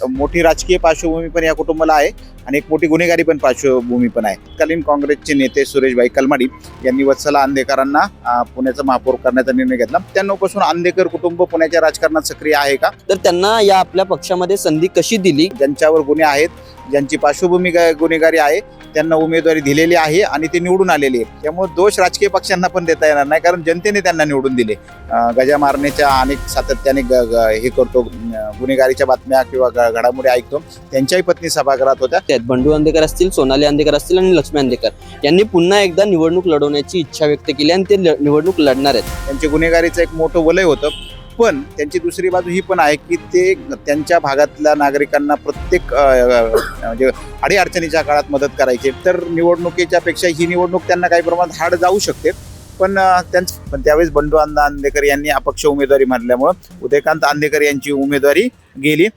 मोठी राजकीय पार्श्वभूमी पण या कुटुंबाला आहे आणि एक मोठी गुन्हेगारी पण पार्श्वभूमी पण आहे. तत्कालीन काँग्रेसचे नेते सुरेशभाई कलमाडी यांनी वत्सला अंधेकरांना पुण्याचा महापौर करण्याचा निर्णय घेतला. 91 पासून अंधेकर कुटुंब पुण्याच्या राजकारणात सक्रिय आहे का, तर त्यांना या आपल्या पक्षामध्ये संधी कशी दिली? ज्यांच्यावर गुन्हे आहेत, ज्यांची पार्श्वभूमी गुन्हेगारी आहे, त्यांना उमेदवारी दिलेली आहे आणि ते निवडून आलेले आहेत. त्यामुळे दोष राजकीय पक्षांना पण देता येणार नाही, कारण जनतेने त्यांना निवडून दिले. गजा मारण्याच्या अनेक सातत्याने हे करतो, गुन्हेगारीच्या बातम्या किंवा घडामोडी ऐकतो. त्यांच्याही पत्नी सभागृहात होत्या. बंडू अंधेकर असतील, सोनाली अंधेकर असतील आणि लक्ष्मी अंधेकर यांनी पुन्हा एकदा निवडणूक लढवण्याची इच्छा व्यक्त केली आणि ते निवडणूक लढणार आहेत. त्यांचे गुन्हेगारीचं एक मोठं वलय होतं, पण त्यांची दुसरी बाजू ही पण आहे की ते त्यांच्या भागातल्या नागरिकांना प्रत्येक म्हणजे अडीअडचणीच्या काळात मदत करायची. तर निवडणुकीच्या पेक्षा ही निवडणूक त्यांना काही प्रमाणात हार्ड जाऊ शकते, पण त्यावेळेस बंडू अंधेकर यांनी अपक्ष उमेदवारी मारल्यामुळं उदयकांत अंधेकर यांची उमेदवारी गेली.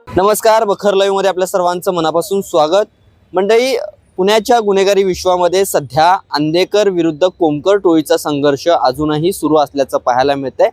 नमस्कार, बखर लाईव्ह मध्ये आपल्या सर्वांचं मनापासून स्वागत. मंडळी, पुण्याच्या गुन्हेगारी विश्वामध्ये सध्या अंधेकर विरुद्ध कोमकर टोळीचा संघर्ष अजूनही सुरू असल्याचं पाहायला मिळतंय.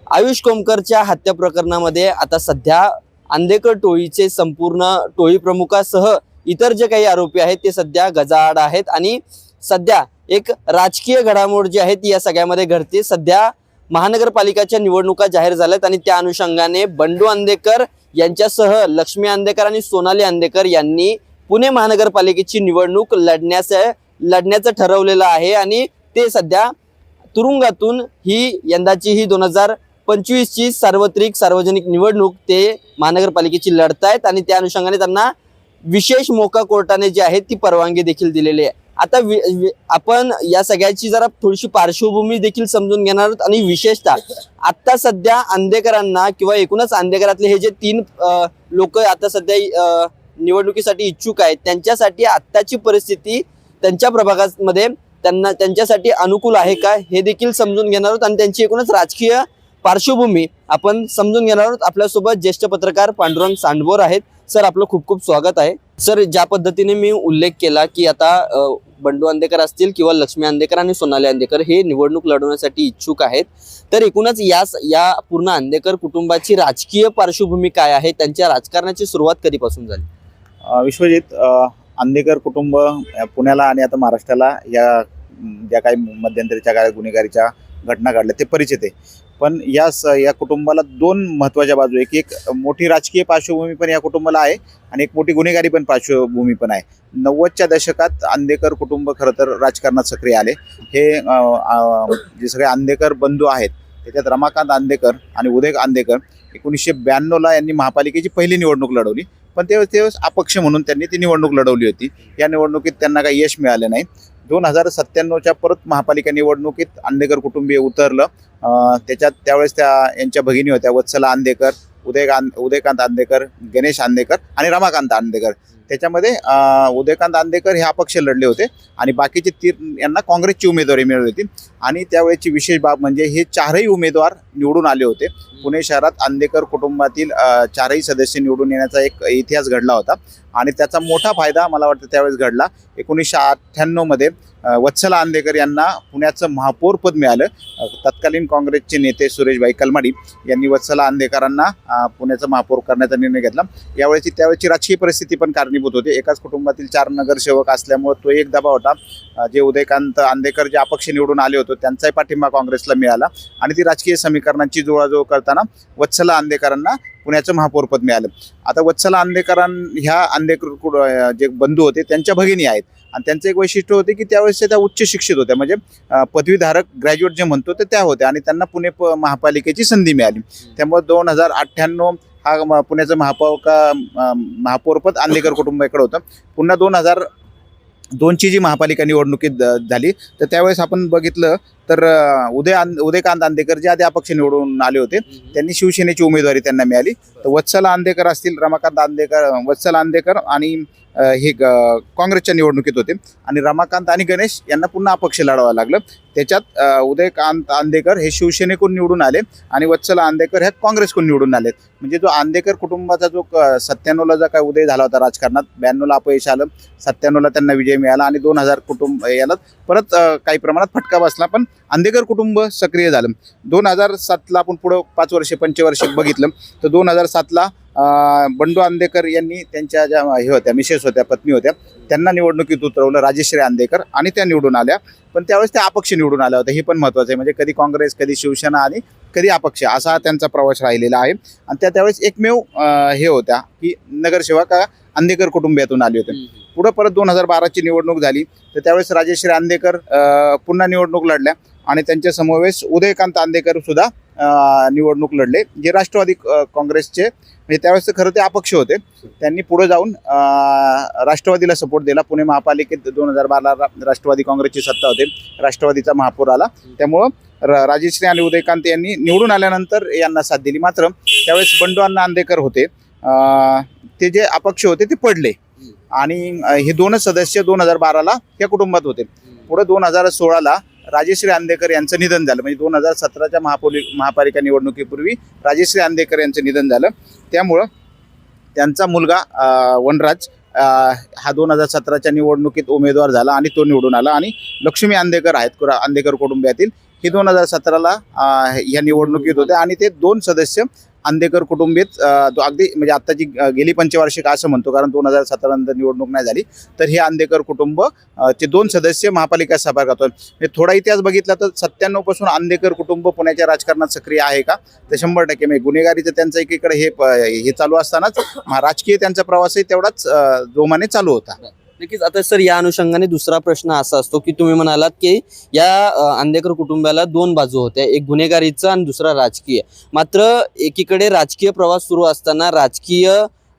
आयुष कोमकरच्या हत्या प्रकरणामध्ये आता सध्या अंधेकर टोळीचे संपूर्ण टोळी प्रमुखासह इतर जे काही आरोपी आहेत ते सध्या गजाआड आहेत आणि सध्या एक राजकीय घडामोड जी आहे ती या सगळ्यामध्ये घडते. सध्या महानगरपालिकाच्या निवडणुका जाहीर झाल्यात आणि त्या अनुषंगाने बंडू अंधेकर यांच्यासह लक्ष्मी अंधेकर आणि सोनाली अंधेकर यांनी पुणे महानगरपालिकेची निवडणूक लढण्याचं ठरवलेलं आहे आणि ते सध्या तुरुंगातून ही यंदाची ही 2025ची सार्वजनिक निवडणूक ते महानगरपालिकेची लढतायत आणि त्या अनुषंगाने त्यांना विशेष मोका कोर्टाने जी आहे ती परवानगी देखील दिलेली आहे. आता आपण या सगळ्याची जरा थोडीशी पार्श्वभूमी देखील समजून घेणार आहोत आणि विशेषतः आता सध्या अंधेकरांना किंवा एकूणच अंधेकरातले हे जे 3 लोक आता सध्या निवडणुकीसाठी इच्छुक आहेत त्यांच्यासाठी आत्ताची परिस्थिती त्यांच्या प्रभागामध्ये त्यांच्यासाठी अनुकूल आहे का हे देखील समजून घेणार आहोत आणि त्यांची एकूणच राजकीय पार्श्वभूमी आपण समजून घेणार आहोत. आपल्यासोबत ज्येष्ठ पत्रकार पांडुरंग सांडभोर आहेत. सर, आपलं खूप खूप स्वागत आहे. सर, ज्या पद्धतीने मी उल्लेख केला की आता बंडू अंधेकर असतील किंवा लक्ष्मी अंधेकर आणि सोनाली अंधेकर हे निवडणूक लढवण्यासाठी इच्छुक आहेत, तर एकूणच या पूर्ण अंधेकर कुटुंबाची राजकीय पार्श्वभूमी काय आहे, त्यांच्या राजकारणाची सुरुवात कधीपासून झाली? विश्वजित, अंधेकर कुटुंब पुण्याला आणि आता महाराष्ट्राला या ज्या काही मध्यंतरीच्या काळात गुन्हेगारीच्या घटना घडल्या ते परिचित आहे. पण या कुटुंबाला 2 महत्त्वाच्या बाजू आहे. एक मोठी राजकीय पार्श्वभूमी पण या कुटुंबाला आहे आणि एक मोठी गुन्हेगारी पण पार्श्वभूमी पण आहे. 90च्या दशकात अंधेकर कुटुंब खरं तर राजकारणात सक्रिय आले. हे जे सगळे अंधेकर बंधू आहेत त्याच्यात रमाकांत अंधेकर आणि उदय अंधेकर 1992ला यांनी महापालिकेची पहिली निवडणूक लढवली, पण त्यावेळेस अपक्ष म्हणून त्यांनी ती निवडणूक लढवली होती. या निवडणुकीत त्यांना काही यश मिळालं नाही. 2097च्या परत महापालिका निवडणुकीत अंधेकर कुटुंबीय उतरलं. त्यावेळेस यांच्या भगिनी होत्या वत्सला अंधेकर, उदयकांत अंधेकर, गणेश अंधेकर आणि रमाकांत अंधेकर. त्याच्यामध्ये उदयकांत अंधेकर हे अपक्ष लढले होते आणि बाकीचे 3 यांना काँग्रेसची उमेदवारी मिळाली होती. आणि त्यावेळेची विशेष बाब म्हणजे हे 4ही उमेदवार निवडून आले होते. पुणे शहरात अंधेकर कुटुंबातील 4ही सदस्य निवडून येण्याचा एक इतिहास घडला होता आणि त्याचा मोठा फायदा मला वाटतं त्यावेळेस घडला. 1998मध्ये वत्सला अंधेकर यांना पुण्याचं महापौर पद मिळालं. तत्कालीन काँग्रेसचे नेते सुरेशभाई कलमाडी यांनी वत्सला अंधेकरांना पुण्याचं महापौर करण्याचा निर्णय घेतला. त्यावेळेची राजकीय परिस्थिती पण कारणीभूत होती. एकाच कुटुंबातील 4 नगरसेवक असल्यामुळे तो एक दबाव होता. जे उदयकांत अंधेकर जे अपक्ष निवडून आले होते त्यांचाही पाठिंबा काँग्रेसला मिळाला आणि ती राजकीय समीकरणांची जुळवाजुळव करताना वत्सला अंधेकरांना पुण्याचं महापौरपद मिळालं. आता वत्सला ह्या अंधेकर जे बंधू होते त्यांच्या भगिनी आहेत आणि त्यांचं एक वैशिष्ट्य होते की त्यावेळेस त्या उच्च शिक्षित होत्या, म्हणजे पदवीधारक ग्रॅज्युएट जे म्हणतो ते त्या होत्या आणि त्यांना पुणे महापालिकेची संधी मिळाली. त्यामुळे 2098 हा पुण्याचं महापौरपद अंधेकर कुटुंबाकडे होतं. पुन्हा 2002ची जी महापालिका निवडणुकीत झाली तर त्यावेळेस आपण बघितलं तर उदयकांत अंधेकर जे आधी अपक्ष निवडून आले होते त्यांनी शिवसेनेची उमेदवारी त्यांना मिळाली. तर वत्सला अंधेकर असतील, रमाकांत अंधेकर, वत्सला अंधेकर आणि काँग्रेसच्या निवडणुकीत होते आणि रमाकांत आणि गणेश यांना पुन्हा अपक्ष लढावं लागलं. त्याच्यात उदयकांत आंदेकर हे शिवसेनेकडून निवडून आले आणि वत्सल आंदेकर ह्या काँग्रेसकडून निवडून आले. म्हणजे जो आंदेकर कुटुंबाचा जो 97ला जो काय उदय झाला होता राजकारणात, 92ला अपयश आलं, 97ला त्यांना विजय मिळाला आणि 2000 कुटुंब याला परत काही प्रमाणात फटका बसला, पण आंदेकर कुटुंब सक्रिय झालं. 2007ला आपण पुढं 5 वर्षे पंचवार्षिक बघितलं तर 2007ला बंडू आंदेकर यांनी त्यांच्या ज्या हे होत्या मिसेस होत्या, पत्नी होत्या, त्यांना निवडणुकीत उतरवलं, राजेश्री आंदेकर, आणि त्या निवडून आल्या. पण त्यावेळेस त्या अपक्ष निवडून आल्या होत्या. हे पण महत्त्वाचं आहे. म्हणजे कधी काँग्रेस, कधी शिवसेना आणि कधी अपक्ष असा त्यांचा प्रवास राहिलेला आहे. आणि त्यावेळेस एकमेव हे होत्या की नगरसेवक आंदेकर कुटुंबियातून आले होते. पुढं परत 2012ची निवडणूक झाली तर त्यावेळेस राजेश्री आंदेकर पुन्हा निवडणूक लढल्या आणि त्यांच्या समवेश उदयकांत आंदेकर सुद्धा निवडणूक लढले, जे राष्ट्रवादी काँग्रेसचे, म्हणजे त्यावेळेस खरं ते अपक्ष होते. त्यांनी पुढे जाऊन राष्ट्रवादीला सपोर्ट दिला. पुणे महापालिकेत 2012ला राष्ट्रवादी काँग्रेसची सत्ता होते, राष्ट्रवादीचा महापौर आला. त्यामुळं राजेश्री आणि उदयकांत यांनी निवडून आल्यानंतर यांना साथ दिली. मात्र त्यावेळेस बंडू अण्णा आंदेकर होते, ते जे अपक्ष होते ते पडले आणि हे दोनच सदस्य 2012ला या कुटुंबात होते. पुढे 2016ला राजेश्री आंदेकर यांचं निधन झालं. म्हणजे 2017च्या महापालिका निवडणुकीपूर्वी राजेश्री आंदेकर यांचं निधन झालं. त्यामुळं त्यांचा मुलगा वनराज हा 2017च्या निवडणुकीत उमेदवार झाला आणि तो निवडून आला. आणि लक्ष्मी आंदेकर आहेत आंदेकर कुटुंबातील, हे 2017ला ह्या निवडणुकीत होते आणि ते 2 सदस्य आंदेकर कुटुंबीत अगदी म्हणजे आत्ताची गेली पंचवार्षिक असं म्हणतो, कारण 2017 नंतर निवडणूक नाही झाली. तर हे आंदेकर कुटुंब चे 2 सदस्य महापालिका सभागृहात होते. थोडा इतिहास बघितला तर 97 पासून आंदेकर कुटुंब पुण्याच्या राजकारणात सक्रिय आहे का, तर 100%. म्हणजे गुन्हेगारीचं त्यांचं एकीकडे हे चालू असतानाच राजकीय त्यांचा प्रवासही तेवढाच जोमाने चालू होता. नक्कीच. आता सर, या अनुषंगाने दुसरा प्रश्न असा असतो की तुम्ही म्हणालात की या आंदेकर कुटुंबाला 2 बाजू होत्या, एक गुन्हेगारीचा आणि दुसरा राजकीय. मात्र एकीकडे राजकीय प्रवास सुरू असताना राजकीय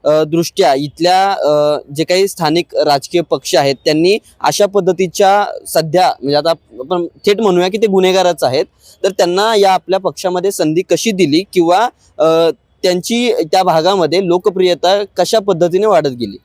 दृष्ट्या इथल्या जे काही स्थानिक राजकीय पक्ष आहेत त्यांनी अशा पद्धतीच्या सध्या, म्हणजे आता आपण थेट म्हणूया की ते गुन्हेगारच आहेत, तर त्यांना या आपल्या पक्षामध्ये संधी कशी दिली किंवा त्यांची त्या भागामध्ये लोकप्रियता कशा पद्धतीने वाढत गेली?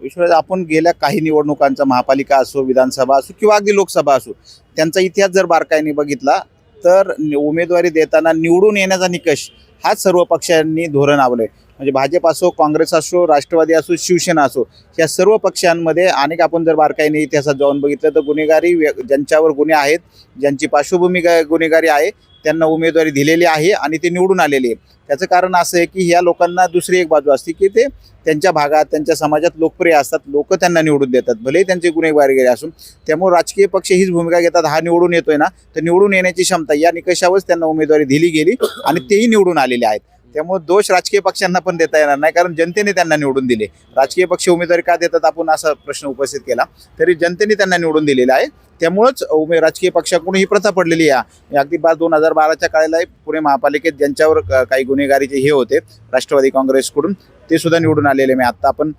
विश्वास, आपण गेल्या काही निवडणुकांचा, महापालिका असो, विधानसभा असो किंवा अगदी लोकसभा असो, त्यांचा इतिहास जर बारकाईने बघितला तर उमेदवारी देताना निवडून येण्याचा निकष हा सर्व पक्षांनी धोरण आवलंय. म्हणजे भाजप असो, काँग्रेस असो, राष्ट्रवादी असो, शिवसेना असो, या सर्व पक्षांमध्ये अनेक आपण जर बारकाईने इतिहासात जाऊन बघितलं तर गुन्हेगारी, ज्यांच्यावर गुन्हे आहेत, ज्यांची पार्श्वभूमी गुन्हेगारी आहे, त्यांना उमेदवारी दिलेली आहे आणि ते निवडून आलेले आहे. त्याचं कारण असं आहे की ह्या लोकांना दुसरी एक बाजू असते की ते त्यांच्या भागात, त्यांच्या समाजात लोकप्रिय असतात, लोक त्यांना निवडून देतात, भलेही त्यांचे गुन्हेगारी असून. त्यामुळे राजकीय पक्ष हीच भूमिका घेतात, हा निवडून येतोय ना, तर निवडून येण्याची क्षमता, या निकषावरच त्यांना उमेदवारी दिली गेली आणि तेही निवडून आलेले आहेत. त्यामुळे दोष राजकीय पक्षांना पण देता येणार नाही, कारण जनतेने त्यांना निवडून दिले. राजकीय पक्ष उमेदवारी का देतात आपण असा प्रश्न उपस्थित केला, तरी जनतेने त्यांना निवडून दिलेला आहे. त्यामुळंच राजकीय पक्षाकडून ही प्रथा पडलेली आहे. अगदी 2012च्या काळाला पुणे महापालिकेत ज्यांच्यावर काही गुन्हेगारीचे हे होते राष्ट्रवादी काँग्रेसकडून, ते सुद्धा निवडून आलेले. मी आत्ता आपण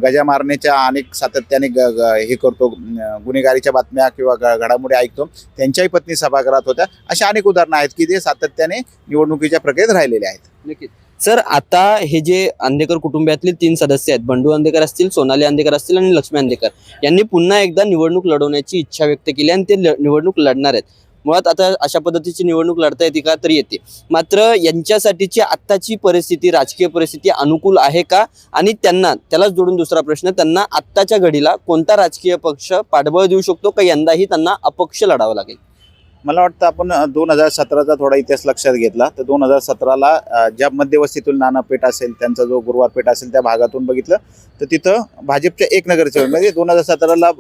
गजा मारण्याच्या अनेक सातत्याने हे करतो, गुन्हेगारीच्या बातम्या किंवा घडामोडी ऐकतो, त्यांच्याही पत्नी सभागृहात होत्या. अशा अनेक उदाहरणं आहेत की ते सातत्याने निवडणुकीच्या प्रक्रियेत राहिलेले आहेत. नक्कीच. सर, आता हे जे आंदेकर कुटुंबातले 3 सदस्य आहेत, बंडू आंदेकर असतील, सोनाली आंदेकर असतील आणि लक्ष्मी आंदेकर, यांनी पुन्हा एकदा निवडणूक लढवण्याची इच्छा व्यक्त केली आणि ते निवडणूक लढणार आहेत. मुळात आता अशा पद्धतीची निवडणूक लढता येते का, तर येते. मात्र यांच्यासाठीची आत्ताची परिस्थिती, राजकीय परिस्थिती अनुकूल आहे का? आणि त्यालाच जोडून दुसरा प्रश्न, त्यांना आत्ताच्या घडीला कोणता राजकीय पक्ष पाठबळ देऊ शकतो का यंदाही त्यांना अपक्ष लढावं लागेल? मला वाटतं आपण 2017चा थोडा इतिहास लक्षात घेतला तर 2017ला ज्या मध्यवस्तीतून नानापेठ असेल, त्यांचा जो गुरुवारपेठ असेल, त्या भागातून बघितलं तर तिथं भाजपच्या 1 नगरसेवक, म्हणजे 2017ला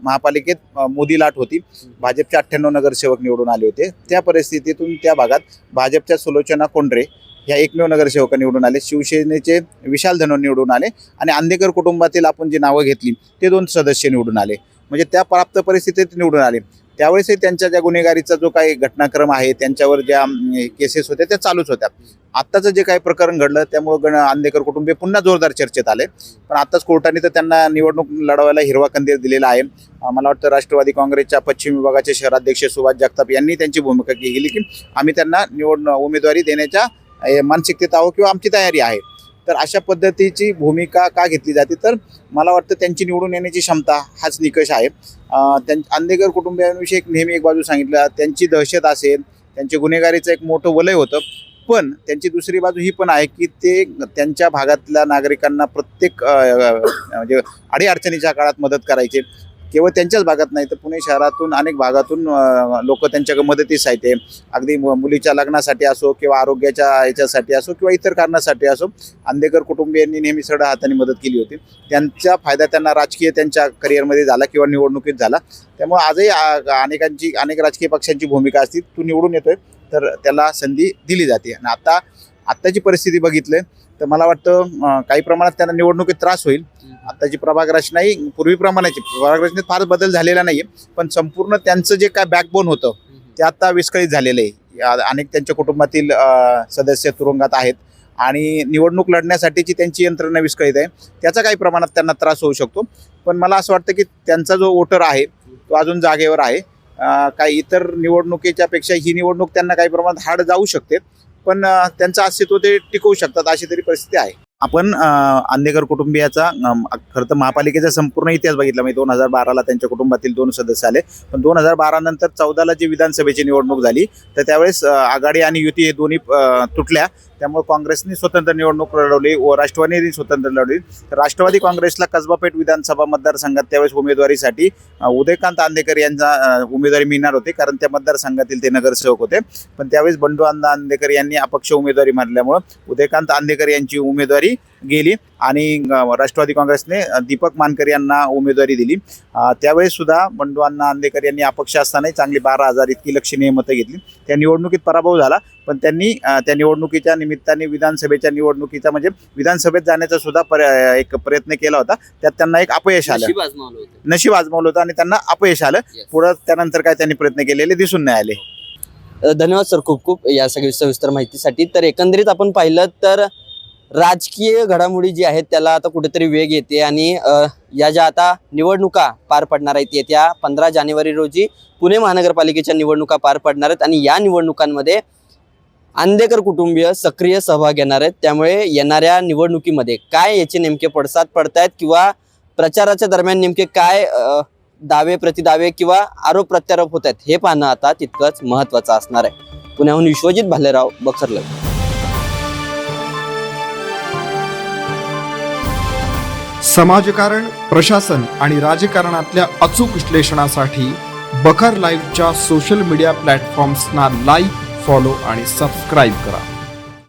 महापालिकेत मोदी लाट होती, भाजपचे 98 नगरसेवक निवडून आले होते. त्या परिस्थितीतून त्या भागात भाजपच्या सुलोचना कोंढरे ह्या एकमेव नगरसेवक निवडून आले, शिवसेनेचे विशाल धनोर निवडून आले आणि आंदेकर कुटुंबातील आपण जी नावं घेतली ते 2 सदस्य निवडून आले. म्हणजे त्या प्राप्त परिस्थितीत निवडून आले. त्यावेळेसही त्यांच्या ज्या गुन्हेगारीचा जो काही घटनाक्रम आहे, त्यांच्यावर ज्या केसेस होत्या त्या चालूच होत्या. आत्ताचं जे काही प्रकरण घडलं त्यामुळे आंदेकर कुटुंबीय पुन्हा जोरदार चर्चेत आले. पण आत्ताच कोर्टाने तर त्यांना निवडणूक लढवायला हिरवा कंदील दिलेला आहे. मला वाटतं राष्ट्रवादी काँग्रेसच्या पश्चिम विभागाचे शहराध्यक्ष सुभाष जगताप यांनी त्यांची भूमिका केली की आम्ही त्यांना उमेदवारी देण्याच्या मानसिकतेत आहोत किंवा आमची तयारी आहे. तर अशा पद्धतीची भूमिका का घेतली जाते, तर मला वाटतं त्यांची निवडून येण्याची क्षमता हाच निकष आहे. अंधेकर कुटुंबियांविषयी नेहमी एक बाजू सांगितलं, त्यांची दहशत असेल, त्यांचे गुन्हेगारीचं एक मोठं वलय होतं, पण त्यांची दुसरी बाजू ही पण आहे की ते त्यांच्या भागातल्या नागरिकांना प्रत्येक म्हणजे अडीअडचणीच्या काळात मदत करायचे. केवळ त्यांच्याच भागात नाही तर पुणे शहरातून अनेक भागातून लोक त्यांच्या मदतीस येते. अगदी मुलीच्या लग्नासाठी असो किंवा आरोग्याच्या याच्यासाठी असो किंवा इतर कारणासाठी असो, अंधेकर कुटुंबियांनी नेहमी सरळ हाताने मदत केली होती. त्यांचा फायदा त्यांना राजकीय त्यांच्या करिअरमध्ये झाला किंवा निवडणुकीत झाला. त्यामुळे आजही अनेक राजकीय पक्षांची भूमिका असते, तू निवडून येतोय तर त्याला संधी दिली जाते. आणि आत्ताची परिस्थिती बघितली तर मला वाटतं काही प्रमाणात त्यांना निवडणुकीत त्रास होईल. आत्ताची प्रभाग रचनाही पूर्वीप्रमाणेची प्रभाग रचनेत फार बदल झालेला नाही आहे, पण संपूर्ण त्यांचं जे काय बॅकबोन होतं ते आता विस्कळीत झालेलं आहे. अनेक त्यांच्या कुटुंबातील सदस्य तुरुंगात आहेत आणि निवडणूक लढण्यासाठीची त्यांची यंत्रणा विस्कळीत आहे. त्याचा काही प्रमाणात त्यांना त्रास होऊ शकतो. पण मला असं वाटतं की त्यांचा जो वोटर आहे तो अजून जागेवर आहे. काही इतर निवडणुकीच्या पेक्षा ही निवडणूक त्यांना काही प्रमाणात हार्ड जाऊ शकते, पण त्यांचं अस्तित्व ते टिकवू शकतात अशी तरी परिस्थिती आहे. आपण अंधेकर कुटुंबियाचा खरं तर महापालिकेचा संपूर्ण इतिहास बघितला. म्हणजे 2012ला त्यांच्या कुटुंबातील 2 सदस्य आले, पण 2012 नंतर 14ला जी विधानसभेची निवडणूक झाली तर त्यावेळेस आघाडी आणि युती हे दोन्ही तुटल्या. त्यामुळे काँग्रेसने स्वतंत्र निवडणूक लढवली व राष्ट्रवादीने स्वतंत्र लढवली. तर राष्ट्रवादी काँग्रेसला कसबापेठ विधानसभा मतदारसंघात त्यावेळेस उमेदवारीसाठी उदयकांत अंधेकर यांचा उमेदवारी मिळणार होते, कारण त्या मतदारसंघातील ते नगरसेवक होते. पण त्यावेळेस बंडू अण्णा अंधेकर यांनी अपक्ष उमेदवारी मारल्यामुळं उदयकांत अंधेकर यांची उमेदवारी गेली आणि राष्ट्रवादी काँग्रेसने दीपक मानकर यांना उमेदवारी दिली. त्यावेळेस सुद्धा बंडू अण्णा अंधेकर यांनी अपक्ष असतानाही चांगली 12,000 इतकी लक्षणीय मतं घेतली. त्या निवडणुकीत पराभव झाला, पण त्यांनी त्या निवडणुकीच्या निमित्ताने विधानसभेच्या निवडणुकीचा म्हणजे विधानसभेत जाण्याचा सुद्धा एक प्रयत्न केला होता. त्यात त्यांना एक अपयश आलं, नशीब आजमावलं होतं आणि त्यांना अपयश आलं. पुढं त्यानंतर काय त्यांनी प्रयत्न केलेले दिसून नाही आले. धन्यवाद सर खूप खूप या सगळी सविस्तर माहितीसाठी. तर एकंदरीत आपण पाहिलं तर राजकीय घडामोडी जी आहेत त्याला आता कुठेतरी वेग येते आणि या ज्या आता निवडणुका पार पडणार आहेत येत्या 15 जानेवारी रोजी पुणे महानगरपालिकेच्या निवडणुका पार पडणार आहेत आणि या निवडणुकांमध्ये अंधेकर कुटुंबीय सक्रिय सहभाग घेणार आहेत. त्यामुळे येणाऱ्या निवडणुकीमध्ये काय याचे नेमके पडसाद पडतायत किंवा प्रचाराच्या दरम्यान नेमके काय दावे प्रतिदावे किंवा आरोप प्रत्यारोप होत आहेत हे पाहणं आता तितकंच महत्त्वाचं असणार आहे. पुण्याहून विश्वजित भालेराव, बखरलग. समाजकारण, प्रशासन आणि राजकारणातल्या अचूक विश्लेषणासाठी बखर लाईव्हच्या सोशल मीडिया प्लॅटफॉर्म्सना लाईक, फॉलो आणि सबस्क्राईब करा.